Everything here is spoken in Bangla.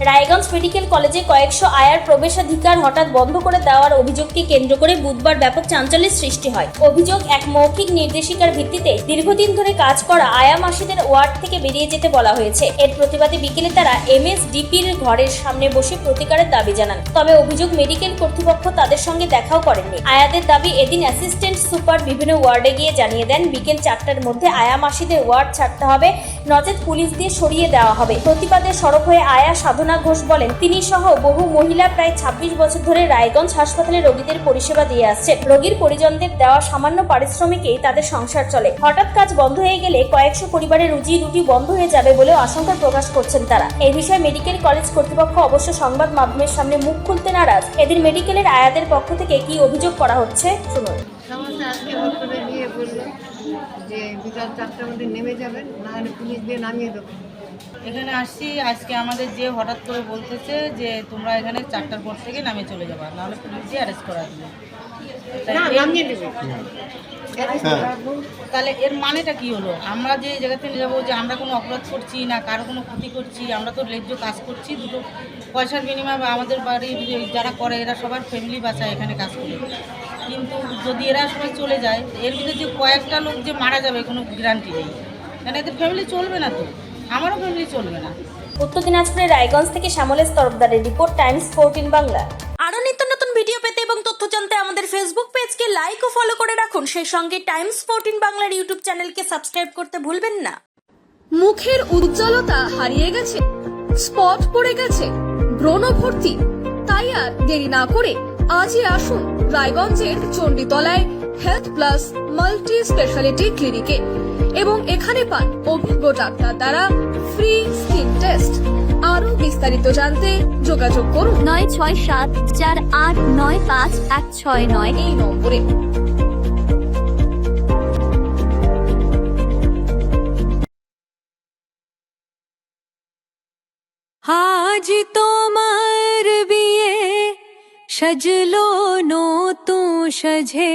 রায়গঞ্জ মেডিকেল কলেজে কয়েকশো আয়ার প্রবেশাধিকার হঠাৎ বন্ধ করে দেওয়ার অভিযোগকে কেন্দ্র করে বুধবার ব্যাপক চাঞ্চল্যের সৃষ্টি হয়। অভিযোগ, এক মৌখিক নির্দেশিকার ভিত্তিতে দীর্ঘদিন ধরে কাজ করা আয়া মাসিদের ওয়ার্ড থেকে বেরিয়ে যেতে বলা হয়েছে। এর প্রতিবাদে বিকেলে তারা এমএসডিপির ঘরের সামনে বসে প্রতিকারের দাবি জানান। তবে অভিযোগ, মেডিকেল কর্তৃপক্ষ তাদের সঙ্গে দেখাও করেননি। আয়াদের দাবি, এদিন অ্যাসিস্ট্যান্ট সুপার বিভিন্ন ওয়ার্ডে গিয়ে জানিয়ে দেন বিকেল 4টার মধ্যে আয়া মাসিদের ওয়ার্ড ছাড়তে হবে, নচেত পুলিশ দিয়ে সরিয়ে দেওয়া হবে। প্রতিবাদে সরব হয়ে আয়া সাধনা ঘোষ বলেন, তিনি সহ বহু মহিলা প্রায় 26 বছর ধরে রায়গঞ্জ হাসপাতালে রোগীদের পরিষেবা দিয়ে আসছেন। রোগীর পরিজনদের দেওয়া সামান্য পারিশ্রমিকেই তাদের সংসার চলে। হঠাৎ কাজ বন্ধ হয়ে গেলে কয়েকশো পরিবারের রুজি রুটি বন্ধ হয়ে যাবে বলে আশঙ্কা প্রকাশ করছেন তারা। এই বিষয়ে মেডিকেল কলেজ কর্তৃপক্ষ অবশ্য সংবাদ মাধ্যমের সামনে মুখ খুলতে নারাজ। এদিন মেডিকেলের আয়াদের পক্ষ থেকে কি অভিযোগ করা হচ্ছে শুনুন। আজকে হসপিটালে গিয়ে বললো যে বিকাল 4টার মধ্যে নেমে যাবেন, না হলে পুলিশ দিয়ে নামিয়ে দেবো। এখানে আসছি আজকে আমাদের যে হঠাৎ করে বলতেছে যে তোমরা এখানে 4টার পর থেকে নামে চলে যাবা, নাহলে পুলিশ দিয়ে অ্যারেস্ট করা হবে। তাহলে এর মানেটা কি হলো? আমরা যে জায়গাতে নিয়ে যাবো যে আমরা কোনো অপরাধ করছি না, কারো কোনো ক্ষতি করছি, আমরা তো ন্যায্য কাজ করছি, দুটো পয়সার বিনিময়ে। আমাদের বাড়ির যারা করে এরা সবার ফ্যামিলি বাঁচায় এখানে কাজ করে। কিন্তু যদি এরা সবাই চলে যায়, এর ভিতরে যে কয়েকটা লোক যে মারা যাবে কোনো গ্যারান্টি নেই, কেন এদের ফ্যামিলি চলবে না, তো আমারও ফ্যামিলি চলবে না। উত্তর দিনাজপুরের রায়গঞ্জ থেকে শ্যামলেশ তরফদারের রিপোর্ট, টাইমস 14 বাংলা। আরো নিত্য নতুন ভিডিও পেতে এবং তথ্য জানতে আমাদের ফেসবুক পেজকে লাইক ও ফলো করে রাখুন। সেই সঙ্গে টাইমস 14 বাংলার ইউটিউব চ্যানেলকে সাবস্ক্রাইব করতে ভুলবেন না। মুখের উজ্জ্বলতা হারিয়ে গেছে, স্পট পড়ে গেছে, ব্রণ ভর্তি, তাই আর দেরি না করে আজই আসুন রায়গঞ্জের চণ্ডীতলায় হেলথ প্লাস মাল্টি স্পেশালিটি ক্লিনিকে এবং এখানে পান অভিজ্ঞ ডাক্তার দ্বারা ফ্রি স্কিন টেস্ট। আরো বিস্তারিত জানতে যোগাযোগ করুন 9674895169 এই নম্বরে। আজ তোমার বিয়ে সাজলো নতুন সাজে।